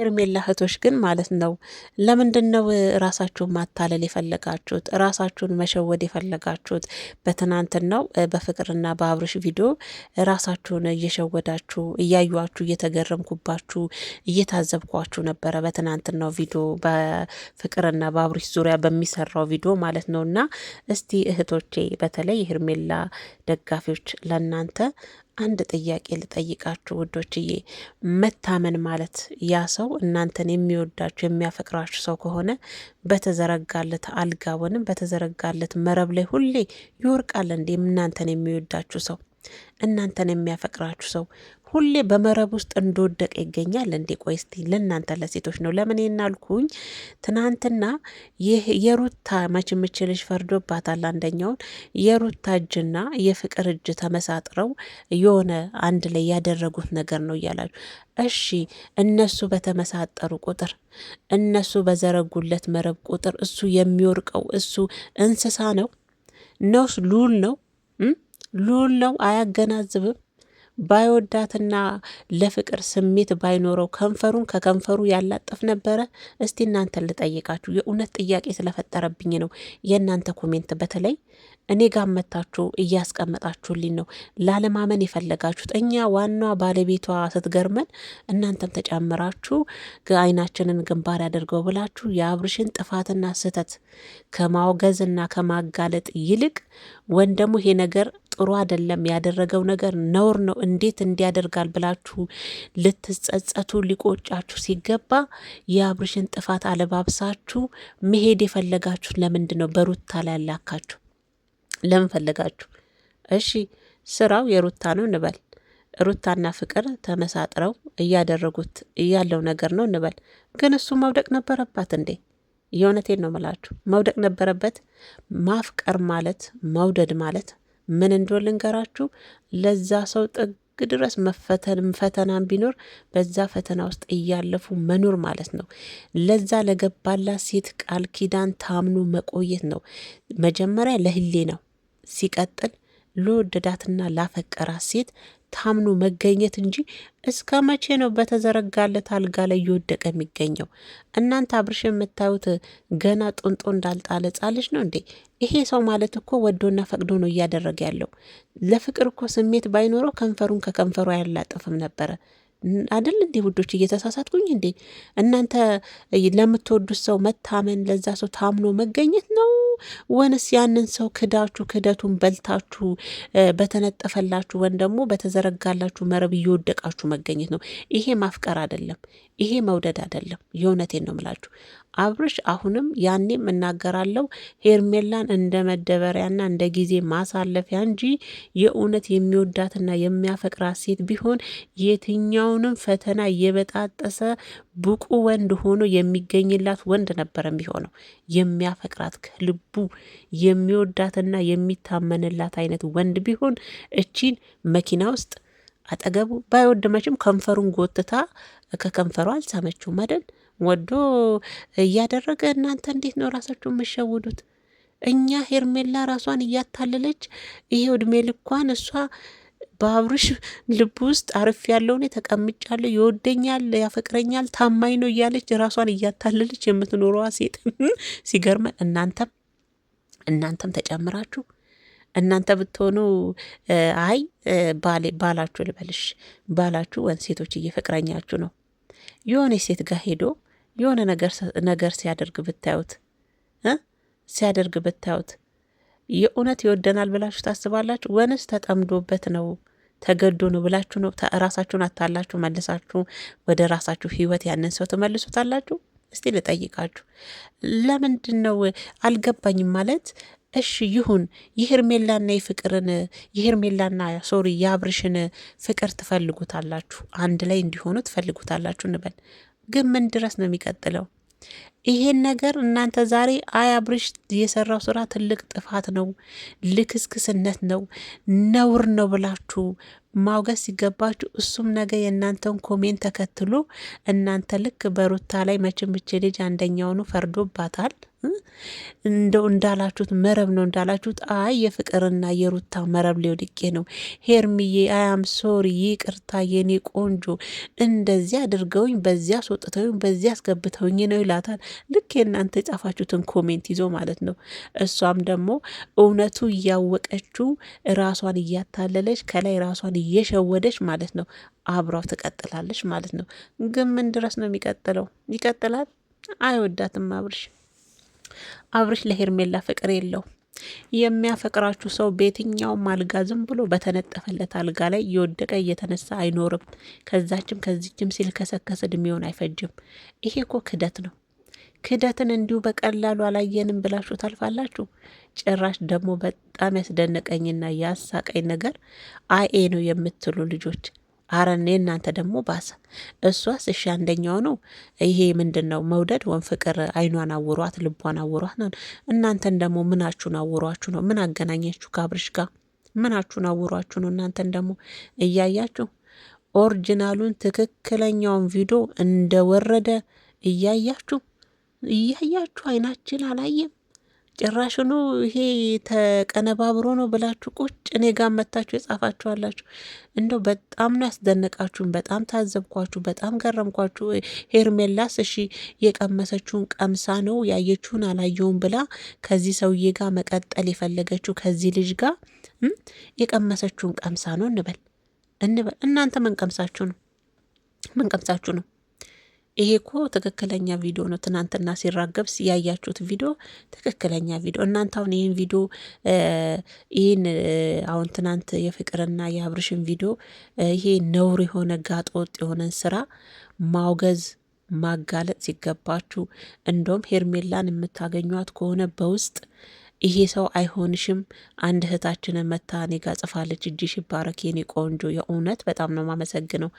ሄርሜላ እህቶች ግን ማለት ነው ለምንድነው ራሳችሁን ማታለል የፈለጋችሁት? ራሳችሁን መሸወድ የፈለጋችሁት? በትናንትናው በፍቅርና በአብርሽ ቪዲዮ ራሳችሁን እየሸወዳችሁ እያዩችሁ እየተገረምኩባችሁ እየታዘብኳችሁ ነበረ። በትናንትናው ቪዲዮ በፍቅርና በአብርሽ ዙሪያ በሚሰራው ቪዲዮ ማለት ነው። እና እስቲ እህቶቼ በተለይ የሄርሜላ ደጋፊዎች ለናንተ አንድ ጥያቄ ልጠይቃችሁ ውዶችዬ። መታመን ማለት ያ ሰው እናንተን የሚወዳችሁ የሚያፈቅራችሁ ሰው ከሆነ በተዘረጋለት አልጋ ወይም በተዘረጋለት መረብ ላይ ሁሌ ይወርቃል እንዴ? እናንተን የሚወዳችሁ ሰው እናንተን የሚያፈቅራችሁ ሰው ሁሌ በመረብ ውስጥ እንደወደቀ ይገኛል እንዴ? ቆይ እስቲ ለእናንተ ለሴቶች ነው። ለምን እናልኩኝ? ትናንትና ይህ የሩታ መችምች ልጅ ፈርዶባታል። አንደኛውን የሩታ እጅና የፍቅር እጅ ተመሳጥረው የሆነ አንድ ላይ ያደረጉት ነገር ነው እያላችሁ እሺ፣ እነሱ በተመሳጠሩ ቁጥር እነሱ በዘረጉለት መረብ ቁጥር እሱ የሚወርቀው እሱ እንስሳ ነው ነውስ? ሉል ነው ሉል ነው። አያገናዝብም። ባይወዳትና ለፍቅር ስሜት ባይኖረው ከንፈሩን ከከንፈሩ ያላጠፍ ነበረ? እስቲ እናንተን ልጠይቃችሁ። የእውነት ጥያቄ ስለፈጠረብኝ ነው የእናንተ ኮሜንት በተለይ እኔ ጋር መታችሁ እያስቀመጣችሁልኝ ነው ላለማመን የፈለጋችሁት። እኛ ዋና ባለቤቷ ስትገርመን እናንተም ተጨምራችሁ አይናችንን ግንባር ያደርገው ብላችሁ የአብርሽን ጥፋትና ስህተት ከማውገዝና ከማጋለጥ ይልቅ ወን ደግሞ ይሄ ነገር ጥሩ አይደለም፣ ያደረገው ነገር ነውር ነው፣ እንዴት እንዲያደርጋል ብላችሁ ልትጸጸቱ ሊቆጫችሁ ሲገባ የአብርሽን ጥፋት አለባብሳችሁ መሄድ የፈለጋችሁ ለምንድን ነው? በሩታ ላይ ያላካችሁ ለምን ፈለጋችሁ? እሺ ስራው የሩታ ነው እንበል። ሩታና ፍቅር ተመሳጥረው እያደረጉት ያለው ነገር ነው እንበል። ግን እሱ መውደቅ ነበረባት እንዴ? የእውነቴን ነው ምላችሁ፣ መውደቅ ነበረበት። ማፍቀር ማለት መውደድ ማለት ምን እንደሆነ ልንገራችሁ። ለዛ ሰው ጥግ ድረስ ፈተናም ቢኖር በዛ ፈተና ውስጥ እያለፉ መኖር ማለት ነው። ለዛ ለገባላት ሴት ቃል ኪዳን ታምኑ መቆየት ነው። መጀመሪያ ለህሌ ነው፣ ሲቀጥል ለወደዳትና ላፈቀራት ሴት ታምኑ መገኘት እንጂ እስከ መቼ ነው በተዘረጋለት አልጋ ላይ እየወደቀ የሚገኘው? እናንተ አብርሽ የምታዩት ገና ጡንጦ እንዳልጣለ ጻልሽ ነው እንዴ? ይሄ ሰው ማለት እኮ ወዶና ፈቅዶ ነው እያደረገ ያለው። ለፍቅር እኮ ስሜት ባይኖረው ከንፈሩን ከከንፈሩ አያላጥፍም ነበረ አይደል እንዴ? ውዶች እየተሳሳትኩኝ እንዴ? እናንተ ለምትወዱት ሰው መታመን ለዛ ሰው ታምኖ መገኘት ነው ወንስ ያንን ሰው ክዳችሁ ክደቱን በልታችሁ በተነጠፈላችሁ ወን ደግሞ በተዘረጋላችሁ መረብ እየወደቃችሁ መገኘት ነው? ይሄ ማፍቀር አይደለም፣ ይሄ መውደድ አይደለም። የእውነቴን ነው ምላችሁ። አብርሽ አሁንም ያኔም እናገራለሁ ሄርሜላን እንደ መደበሪያና እንደ ጊዜ ማሳለፊያ እንጂ የእውነት የሚወዳትና የሚያፈቅራት ሴት ቢሆን የትኛውንም ፈተና እየበጣጠሰ ብቁ ወንድ ሆኖ የሚገኝላት ወንድ ነበር የሚሆነው። የሚያፈቅራት ከልቡ የሚወዳትና የሚታመንላት አይነት ወንድ ቢሆን እቺን መኪና ውስጥ አጠገቡ ባይወድ መቼም ከንፈሩን ጎትታ ከከንፈሩ አልሳመችውም አይደል? ወዶ እያደረገ እናንተ እንዴት ነው ራሳችሁ የምትሸውዱት? እኛ ሄርሜላ ራሷን እያታለለች ይሄው እድሜ ልኳን እሷ በአብርሽ ልብ ውስጥ አርፍ ያለውን ተቀምጫለሁ፣ ይወደኛል፣ ያፈቅረኛል፣ ታማኝ ነው እያለች ራሷን እያታለለች የምትኖረዋ ሴት ሲገርመ እናንተም ተጨምራችሁ እናንተ ብትሆኑ አይ ባላችሁ ልበልሽ፣ ባላችሁ ወን ሴቶች እየፍቅረኛችሁ ነው የሆነ ሴት ጋር ሄዶ የሆነ ነገር ሲያደርግ ብታዩት የእውነት ይወደናል ብላችሁ ታስባላችሁ? ወንስ ተጠምዶበት ነው ተገዶ ነው ብላችሁ ነው ራሳችሁን አታላችሁ መልሳችሁ ወደ ራሳችሁ ህይወት ያንን ሰው ትመልሱታላችሁ? እስቲ ልጠይቃችሁ። ለምንድን ነው አልገባኝም ማለት እሺ ይሁን የሄርሜላና የአብርሽን ፍቅር ትፈልጉታላችሁ፣ አንድ ላይ እንዲሆኑ ትፈልጉታላችሁ እንበል። ግን ምን ድረስ ነው የሚቀጥለው? ይሄን ነገር እናንተ ዛሬ አብርሽ የሰራው ስራ ትልቅ ጥፋት ነው፣ ልክስክስነት ነው፣ ነውር ነው ብላችሁ ማውገዝ ሲገባችሁ እሱም ነገ የእናንተን ኮሜንት ተከትሎ እናንተ ልክ በሩታ ላይ መቼም ልጅ አንደኛውኑ ፈርዶባታል እንደው እንዳላችሁት መረብ ነው እንዳላችሁት። አይ የፍቅርና የሩታ መረብ ሊወድቄ ነው። ሄርሚዬ አያም ሶሪ ይቅርታ የኔ ቆንጆ፣ እንደዚያ አድርገውኝ በዚያ አስወጥተውኝ በዚያ አስገብተውኝ ነው ይላታል። ልክ የእናንተ የጻፋችሁትን ኮሜንት ይዞ ማለት ነው። እሷም ደግሞ እውነቱ እያወቀችው ራሷን እያታለለች ከላይ ራሷን እየሸወደች ማለት ነው አብራው ትቀጥላለች ማለት ነው። ግን ምን ድረስ ነው የሚቀጥለው? ይቀጥላል። አይወዳትም አብርሽ ለሄርሜላ ፍቅር የለው። የሚያፈቅራችሁ ሰው በየትኛውም አልጋ ዝም ብሎ በተነጠፈለት አልጋ ላይ እየወደቀ እየተነሳ አይኖርም። ከዛችም ከዚችም ሲል ከሰከስ እድሜውን አይፈጅም። ይሄ እኮ ክደት ነው። ክደትን እንዲሁ በቀላሉ አላየንም ብላችሁ ታልፋላችሁ። ጭራሽ ደግሞ በጣም ያስደነቀኝና ያሳቀኝ ነገር አኤ ነው የምትሉ ልጆች አረኔ እናንተ ደግሞ ባሰ። እሷስ እሺ አንደኛው ነው ይሄ ምንድን ነው መውደድ ወን ፍቅር አይኗን አውሯት ልቧን አውሯት ነው። እናንተን ደግሞ ምናችሁን አውሯችሁ ነው? ምን አገናኛችሁ ከአብርሽ ጋር? ምናችሁን አውሯችሁ ነው? እናንተን ደግሞ እያያችሁ ኦሪጂናሉን ትክክለኛውን ቪዲዮ እንደወረደ እያያችሁ አይናችን አላየም። ጭራሽኑ ይሄ ተቀነባብሮ ነው ብላችሁ ቁጭ እኔ ጋር መታችሁ የጻፋችኋላችሁ። እንደው በጣም ነው ያስደነቃችሁን። በጣም ታዘብኳችሁ፣ በጣም ገረምኳችሁ። ሄርሜላስ እሺ የቀመሰችውን ቀምሳ ነው ያየችውን አላየውን ብላ ከዚህ ሰውዬ ጋር መቀጠል የፈለገችው ከዚህ ልጅ ጋር የቀመሰችውን ቀምሳ ነው እንበል። እናንተ ምን ቀምሳችሁ ነው? ምን ቀምሳችሁ ነው? ይሄ እኮ ትክክለኛ ቪዲዮ ነው። ትናንትና ሲራገብ ያያችሁት ቪዲዮ ትክክለኛ ቪዲዮ። እናንተ አሁን ይህን ቪዲዮ አሁን ትናንት የፍቅርና የአብርሽን ቪዲዮ ይሄ ነውር የሆነ ጋጥ ወጥ የሆነን ስራ ማውገዝ ማጋለጥ ሲገባችሁ፣ እንደውም ሄርሜላን የምታገኟት ከሆነ በውስጥ ይሄ ሰው አይሆንሽም። አንድ እህታችንን መታ እኔ ጋ ጽፋለች። እጅሽ ይባረክ የኔ ቆንጆ፣ የእውነት በጣም ነው ማመሰግነው።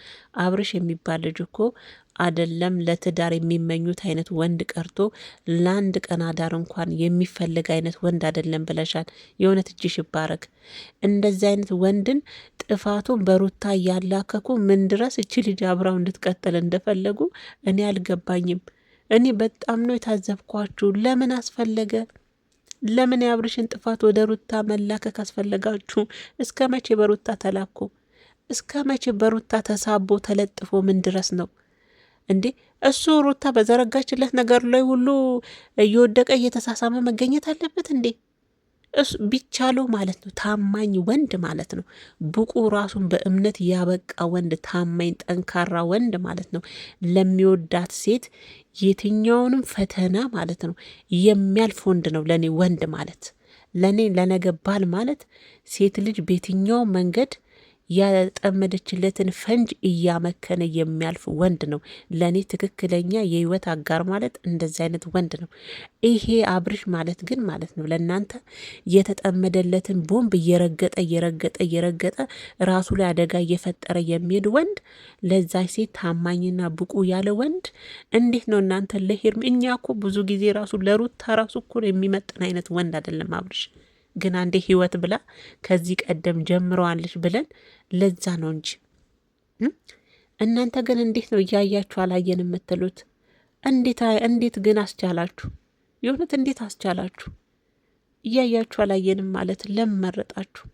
አብርሽ የሚባል ልጅ እኮ አይደለም ለትዳር የሚመኙት አይነት ወንድ ቀርቶ ለአንድ ቀን አዳር እንኳን የሚፈልግ አይነት ወንድ አይደለም ብለሻል። የእውነት እጅሽ ይባረክ። እንደዚህ አይነት ወንድን ጥፋቱን በሩታ እያላከኩ ምን ድረስ እቺ ልጅ አብራው እንድትቀጥል እንደፈለጉ እኔ አልገባኝም። እኔ በጣም ነው የታዘብኳችሁ። ለምን አስፈለገ? ለምን የአብርሽን ጥፋት ወደ ሩታ መላከክ አስፈለጋችሁ? እስከ መቼ በሩታ ተላኩ? እስከ መቼ በሩታ ተሳቦ ተለጥፎ ምን ድረስ ነው እንዴ? እሱ ሩታ በዘረጋችለት ነገር ላይ ሁሉ እየወደቀ እየተሳሳመ መገኘት አለበት እንዴ? እሱ ቢቻለው ማለት ነው ታማኝ ወንድ ማለት ነው፣ ብቁ ራሱን በእምነት ያበቃ ወንድ፣ ታማኝ ጠንካራ ወንድ ማለት ነው። ለሚወዳት ሴት የትኛውንም ፈተና ማለት ነው የሚያልፍ ወንድ ነው ለኔ ወንድ ማለት። ለኔ ለነገ ባል ማለት ሴት ልጅ በየትኛው መንገድ ያጠመደችለትን ፈንጅ እያመከነ የሚያልፍ ወንድ ነው ለእኔ ትክክለኛ የህይወት አጋር ማለት እንደዚህ አይነት ወንድ ነው። ይሄ አብርሽ ማለት ግን ማለት ነው ለእናንተ የተጠመደለትን ቦምብ እየረገጠ ራሱ ላይ አደጋ እየፈጠረ የሚሄድ ወንድ፣ ለዛ ሴት ታማኝና ብቁ ያለ ወንድ እንዴት ነው እናንተ ለሄርም? እኛ እኮ ብዙ ጊዜ ራሱ ለሩታ ራሱ እኮ የሚመጥን አይነት ወንድ አይደለም አብርሽ። ግን አንዴ ህይወት ብላ ከዚህ ቀደም ጀምረዋለች ብለን ለዛ ነው እንጂ እናንተ ግን እንዴት ነው እያያችሁ አላየን የምትሉት? እንዴት ግን አስቻላችሁ? የእውነት እንዴት አስቻላችሁ? እያያችሁ አላየንም ማለት ለምን መረጣችሁ?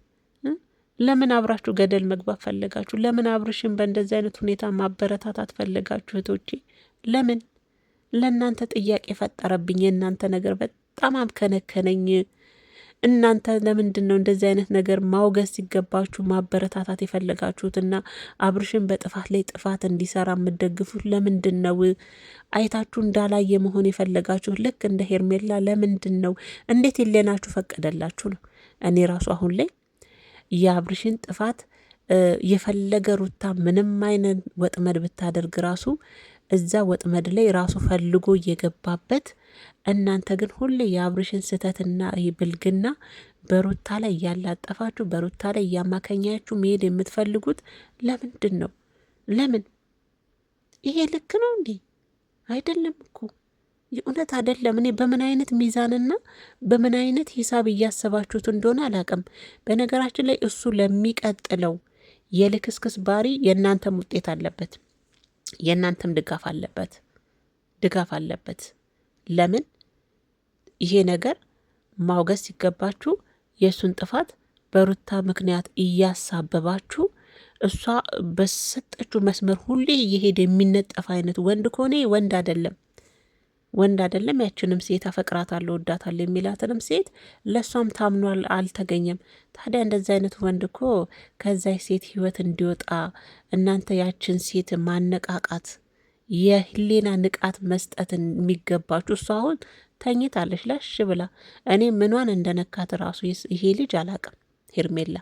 ለምን አብራችሁ ገደል መግባት ፈለጋችሁ? ለምን አብርሽን በእንደዚህ አይነት ሁኔታ ማበረታታት ፈለጋችሁ? እህቶቼ ለምን? ለእናንተ ጥያቄ ፈጠረብኝ። የእናንተ ነገር በጣም አምከነከነኝ። እናንተ ለምንድን ነው እንደዚህ አይነት ነገር ማውገዝ ሲገባችሁ ማበረታታት የፈለጋችሁትና አብርሽን በጥፋት ላይ ጥፋት እንዲሰራ የምትደግፉት ለምንድን ነው? አይታችሁ እንዳላየ መሆን የፈለጋችሁ ልክ እንደ ሄርሜላ ለምንድን ነው? እንዴት የሌናችሁ ፈቀደላችሁ ነው? እኔ ራሱ አሁን ላይ የአብርሽን ጥፋት የፈለገ ሩታ ምንም አይነት ወጥመድ ብታደርግ ራሱ እዛ ወጥመድ ላይ ራሱ ፈልጎ እየገባበት፣ እናንተ ግን ሁሌ የአብርሽን ስህተትና ብልግና በሩታ ላይ እያላጠፋችሁ በሩታ ላይ እያማከኛችሁ መሄድ የምትፈልጉት ለምንድን ነው? ለምን? ይሄ ልክ ነው እንዴ? አይደለም እኮ የእውነት አይደለም። እኔ በምን አይነት ሚዛንና በምን አይነት ሂሳብ እያሰባችሁት እንደሆነ አላቅም። በነገራችን ላይ እሱ ለሚቀጥለው የልክስክስ ባሪ የእናንተም ውጤት አለበት፣ የእናንተም ድጋፍ አለበት። ለምን ይሄ ነገር ማውገዝ ሲገባችሁ የእሱን ጥፋት በሩታ ምክንያት እያሳበባችሁ እሷ በሰጠችው መስመር ሁሌ እየሄደ የሚነጠፍ አይነት ወንድ ከሆነ ወንድ አይደለም፣ ወንድ አይደለም። ያችንም ሴት አፈቅራታለሁ ወዳታለሁ የሚላትንም ሴት ለእሷም ታምኗል አልተገኘም። ታዲያ እንደዚህ አይነት ወንድ እኮ ከዛ ሴት ህይወት እንዲወጣ እናንተ ያችን ሴት ማነቃቃት የህሊና ንቃት መስጠትን የሚገባችሁ። እሷ አሁን ተኝታለች ላሽ ብላ። እኔ ምኗን እንደነካት ራሱ ይሄ ልጅ አላቅም። ሄርሜላ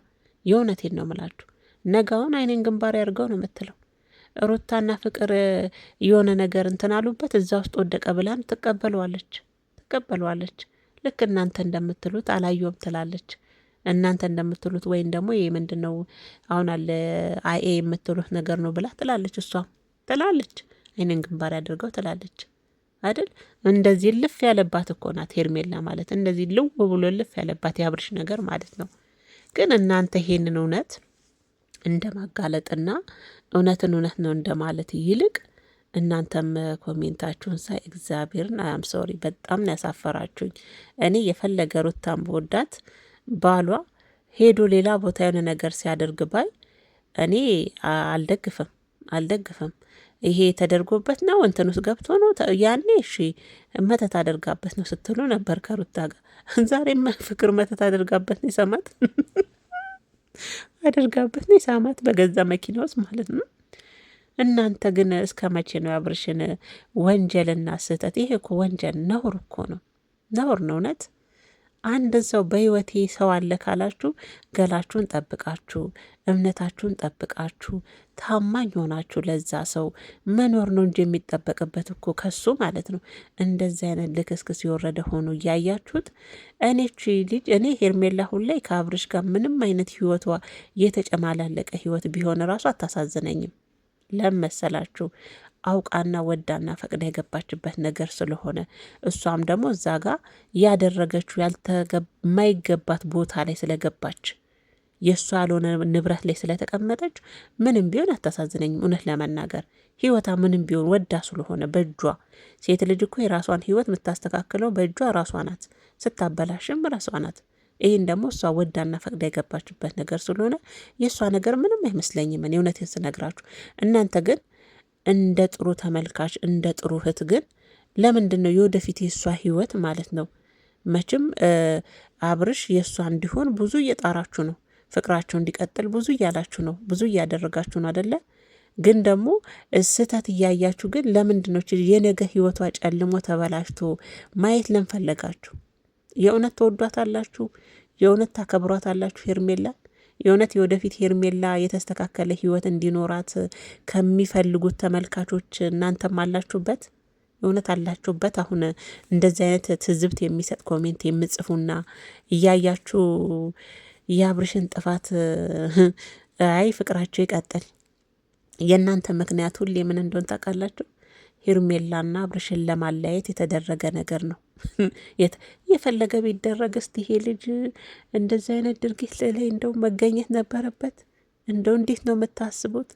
የእውነቴን ነው ምላችሁ። ነጋውን አይኔን ግንባር ያድርገው ነው የምትለው። ሩታና ፍቅር የሆነ ነገር እንትን አሉበት፣ እዛ ውስጥ ወደቀ ብላን ትቀበለዋለች። ልክ እናንተ እንደምትሉት አላየውም ትላለች። እናንተ እንደምትሉት ወይም ደግሞ ይህ ምንድን ነው አሁን አለ አይኤ የምትሉት ነገር ነው ብላ ትላለች። እሷም ትላለች አይኔን ግንባር ያድርገው ትላለች አይደል? እንደዚህ ልፍ ያለባት እኮ ናት ሄርሜላ ማለት። እንደዚህ ልው ብሎ ልፍ ያለባት የአብርሽ ነገር ማለት ነው። ግን እናንተ ይሄንን እውነት እንደ ማጋለጥና እውነትን እውነት ነው እንደማለት ይልቅ እናንተም ኮሜንታችሁን ሳይ እግዚአብሔርን አያም ሶሪ በጣም ነው ያሳፈራችሁኝ። እኔ የፈለገ ሩታን በወዳት ባሏ ሄዶ ሌላ ቦታ የሆነ ነገር ሲያደርግ ባይ እኔ አልደግፍም። ይሄ ተደርጎበት ነው እንትን ውስጥ ገብቶ ነው ያኔ እሺ መተት አደርጋበት ነው ስትሉ ነበር ከሩታ ጋር። ዛሬም ፍቅር መተት አደርጋበት ነው የሰማት አደርጋበት ነው የሳማት በገዛ መኪና ውስጥ ማለት ነው። እናንተ ግን እስከ መቼ ነው ያብርሽን ወንጀልና ስህተት? ይሄ እኮ ወንጀል ነውር እኮ ነው፣ ነውር ነው እውነት። አንድን ሰው በህይወቴ ሰው አለ ካላችሁ ገላችሁን ጠብቃችሁ እምነታችሁን ጠብቃችሁ ታማኝ ሆናችሁ ለዛ ሰው መኖር ነው እንጂ የሚጠበቅበት እኮ ከሱ ማለት ነው። እንደዚህ አይነት ልክስክስ የወረደ ሆኖ እያያችሁት እኔ ሄርሜላ ሁን ላይ ከአብርሽ ጋር ምንም አይነት ህይወቷ የተጨማላለቀ ህይወት ቢሆን ራሱ አታሳዝነኝም። ለመሰላችሁ አውቃና ወዳና ፈቅዳ የገባችበት ነገር ስለሆነ እሷም ደግሞ እዛ ጋር ያደረገችው የማይገባት ቦታ ላይ ስለገባች የእሷ ያልሆነ ንብረት ላይ ስለተቀመጠች ምንም ቢሆን አታሳዝነኝም። እውነት ለመናገር ህይወታ ምንም ቢሆን ወዳ ስለሆነ በእጇ ሴት ልጅ እኮ የራሷን ህይወት የምታስተካክለው በእጇ ራሷ ናት፣ ስታበላሽም ራሷ ናት። ይህን ደግሞ እሷ ወዳና ፈቅዳ የገባችበት ነገር ስለሆነ የእሷ ነገር ምንም አይመስለኝም። እኔ እውነቴን ስነግራችሁ እናንተ ግን እንደ ጥሩ ተመልካች እንደ ጥሩ እህት ግን ለምንድን ነው የወደፊት የእሷ ህይወት ማለት ነው መቼም አብርሽ የእሷ እንዲሆን ብዙ እየጣራችሁ ነው፣ ፍቅራችሁ እንዲቀጥል ብዙ እያላችሁ ነው፣ ብዙ እያደረጋችሁ ነው አደለ? ግን ደግሞ ስህተት እያያችሁ ግን ለምንድን ነው የነገ ህይወቷ ጨልሞ ተበላሽቶ ማየት ለንፈለጋችሁ? የእውነት ተወዷታላችሁ? የእውነት ታከብሯታላችሁ ሄርሜላን? የእውነት የወደፊት ሄርሜላ የተስተካከለ ህይወት እንዲኖራት ከሚፈልጉት ተመልካቾች እናንተም አላችሁበት? እውነት አላችሁበት? አሁን እንደዚህ አይነት ትዝብት የሚሰጥ ኮሜንት የምጽፉና እያያችሁ የአብርሽን ጥፋት አይ ፍቅራቸው ይቀጥል። የእናንተ ምክንያት ሁሌ ምን እንደሆን ታውቃላችሁ? ሄርሜላና አብርሽን ለማለያየት የተደረገ ነገር ነው። የፈለገ ቢደረግ እስቲ ይሄ ልጅ እንደዚህ አይነት ድርጊት ላይ እንደው መገኘት ነበረበት። እንደው እንዴት ነው የምታስቡት?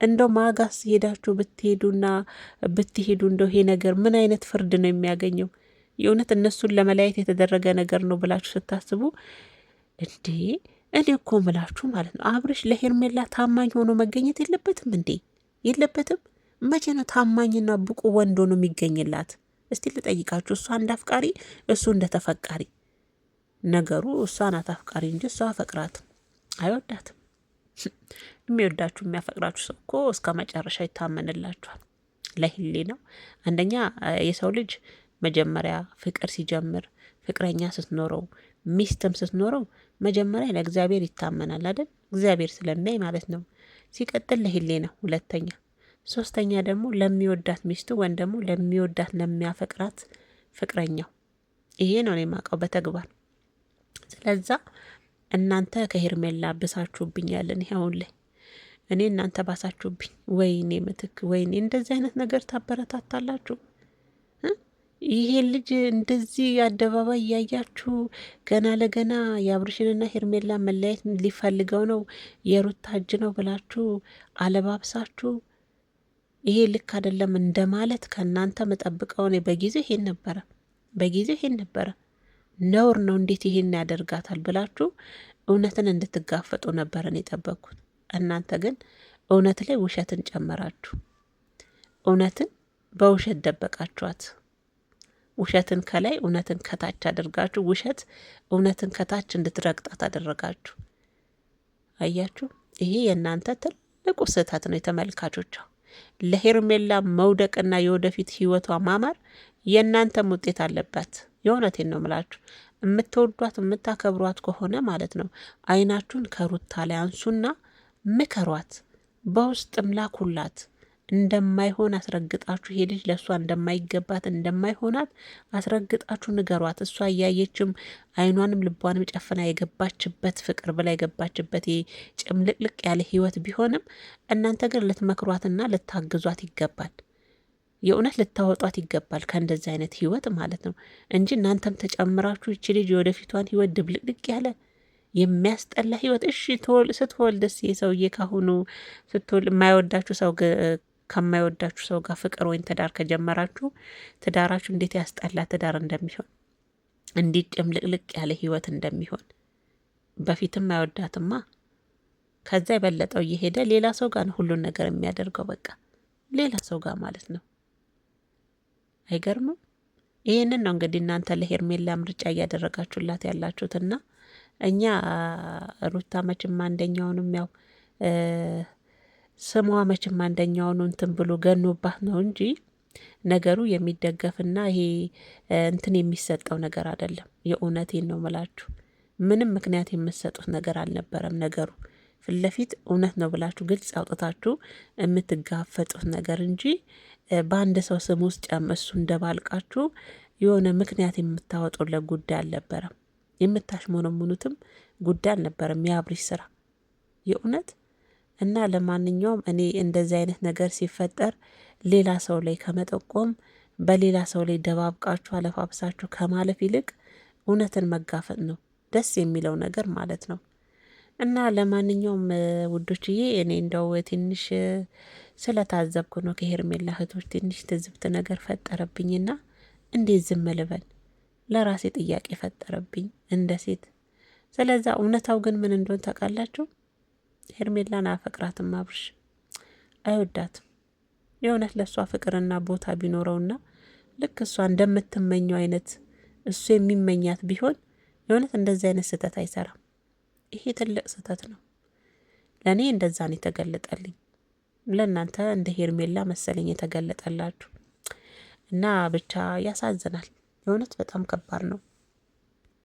እንደው ማጋስ ሄዳችሁ ብትሄዱ እንደው ይሄ ነገር ምን አይነት ፍርድ ነው የሚያገኘው? የእውነት እነሱን ለመለያየት የተደረገ ነገር ነው ብላችሁ ስታስቡ እንዴ እኔ እኮ ምላችሁ ማለት ነው አብርሽ ለሄርሜላ ታማኝ ሆኖ መገኘት የለበትም እንዴ? የለበትም። መቼ ነው ታማኝና ብቁ ወንድ ሆኖ የሚገኝላት? እስቲ ልጠይቃችሁ። እሷ እንደ አፍቃሪ እሱ እንደ ተፈቃሪ። ነገሩ እሷ ናት አፍቃሪ እንጂ እሷ አፈቅራትም አይወዳትም። የሚወዳችሁ የሚያፈቅራችሁ ሰው እኮ እስከ መጨረሻ ይታመንላችኋል። ለህሌ ነው። አንደኛ የሰው ልጅ መጀመሪያ ፍቅር ሲጀምር ፍቅረኛ ስትኖረው ሚስትም ስትኖረው መጀመሪያ ለእግዚአብሔር ይታመናል አይደል? እግዚአብሔር ስለሚያይ ማለት ነው። ሲቀጥል ለህሌ ነው ሁለተኛ። ሶስተኛ ደግሞ ለሚወዳት ሚስቱ ወይም ደግሞ ለሚወዳት ለሚያፈቅራት ፍቅረኛው። ይሄ ነው የማውቀው በተግባር። ስለዛ እናንተ ከሄርሜላ ብሳችሁብኛለን። ይሄውን ላይ እኔ እናንተ ባሳችሁብኝ። ወይኔ ምትክ ወይኔ፣ እንደዚህ አይነት ነገር ታበረታታላችሁ? ይሄ ልጅ እንደዚህ አደባባይ እያያችሁ ገና ለገና የአብርሽንና ሄርሜላ መለያየት ሊፈልገው ነው የሩታ እጅ ነው ብላችሁ አለባብሳችሁ ይሄ ልክ አይደለም እንደማለት ከእናንተ መጠብቀው እኔ በጊዜው ይሄን ነበረ። በጊዜው ይሄን ነበረ ነውር ነው፣ እንዴት ይሄን ያደርጋታል ብላችሁ እውነትን እንድትጋፈጡ ነበረን የጠበቅኩት። እናንተ ግን እውነት ላይ ውሸትን ጨመራችሁ። እውነትን በውሸት ደበቃችኋት። ውሸትን ከላይ እውነትን ከታች አድርጋችሁ ውሸት እውነትን ከታች እንድትረግጣት አደረጋችሁ። አያችሁ፣ ይሄ የእናንተ ትልቁ ስህተት ነው የተመልካቾቿ። ለሄርሜላ መውደቅና የወደፊት ህይወቷ ማማር የእናንተም ውጤት አለበት። የእውነቴን ነው ምላችሁ። የምትወዷት የምታከብሯት ከሆነ ማለት ነው አይናችሁን ከሩታ ላይ አንሱና ምከሯት፣ በውስጥም ላኩላት። እንደማይሆን አስረግጣችሁ ይሄ ልጅ ለእሷ እንደማይገባት እንደማይሆናት አስረግጣችሁ ንገሯት። እሷ እያየችም አይኗንም ልቧንም ጨፍና የገባችበት ፍቅር ብላ የገባችበት ጭምልቅልቅ ያለ ህይወት ቢሆንም እናንተ ግን ልትመክሯትና ልታግዟት ይገባል። የእውነት ልታወጧት ይገባል ከእንደዚህ አይነት ህይወት ማለት ነው እንጂ እናንተም ተጨምራችሁ ይቺ ልጅ የወደፊቷን ህይወት ድብልቅልቅ ያለ የሚያስጠላ ህይወት። እሺ ስትወልድስ የሰውዬ ካሁኑ ስትወልድ የማይወዳችሁ ሰው ከማይወዳችሁ ሰው ጋር ፍቅር ወይም ትዳር ከጀመራችሁ ትዳራችሁ እንዴት ያስጠላ ትዳር እንደሚሆን እንዴት ጭምልቅልቅ ያለ ህይወት እንደሚሆን በፊትም አይወዳትማ። ከዛ የበለጠው እየሄደ ሌላ ሰው ጋር ነው ሁሉን ነገር የሚያደርገው። በቃ ሌላ ሰው ጋር ማለት ነው። አይገርምም? ይህንን ነው እንግዲህ እናንተ ለሄርሜላ ምርጫ እያደረጋችሁላት ያላችሁትና እኛ ሩታ መቼም አንደኛውንም ያው ስሟ መቼም አንደኛውን እንትን ብሎ ገኖባት ነው እንጂ ነገሩ የሚደገፍና ይሄ እንትን የሚሰጠው ነገር አይደለም። የእውነቴን ነው ምላችሁ። ምንም ምክንያት የምትሰጡት ነገር አልነበረም። ነገሩ ፊት ለፊት እውነት ነው ብላችሁ ግልጽ አውጥታችሁ የምትጋፈጡት ነገር እንጂ በአንድ ሰው ስም ውስጥ እሱ እንደባልቃችሁ የሆነ ምክንያት የምታወጡለት ጉዳይ አልነበረም። የምታሽሞነሙኑትም ጉዳይ አልነበረም የአብርሽ ስራ የእውነት። እና ለማንኛውም እኔ እንደዚህ አይነት ነገር ሲፈጠር ሌላ ሰው ላይ ከመጠቆም በሌላ ሰው ላይ ደባብቃችሁ አለፋብሳችሁ ከማለፍ ይልቅ እውነትን መጋፈጥ ነው ደስ የሚለው ነገር ማለት ነው። እና ለማንኛውም ውዶችዬ እኔ እንደው ትንሽ ስለታዘብኩ ነው ከሄርሜላ እህቶች ትንሽ ትዝብት ነገር ፈጠረብኝና እንዴት ዝም ልበል ለራሴ ጥያቄ ፈጠረብኝ እንደ ሴት። ስለዛ እውነታው ግን ምን እንደሆነ ታውቃላችሁ? ሄርሜላን አፈቅራትም አብርሽ አይወዳትም። የእውነት ለእሷ ፍቅርና ቦታ ቢኖረውና ልክ እሷ እንደምትመኘው አይነት እሱ የሚመኛት ቢሆን የእውነት እንደዚህ አይነት ስህተት አይሰራም። ይሄ ትልቅ ስህተት ነው። ለእኔ እንደዛ ነው የተገለጠልኝ። ለእናንተ እንደ ሄርሜላ መሰለኝ የተገለጠላችሁ እና ብቻ ያሳዝናል። የእውነት በጣም ከባድ ነው።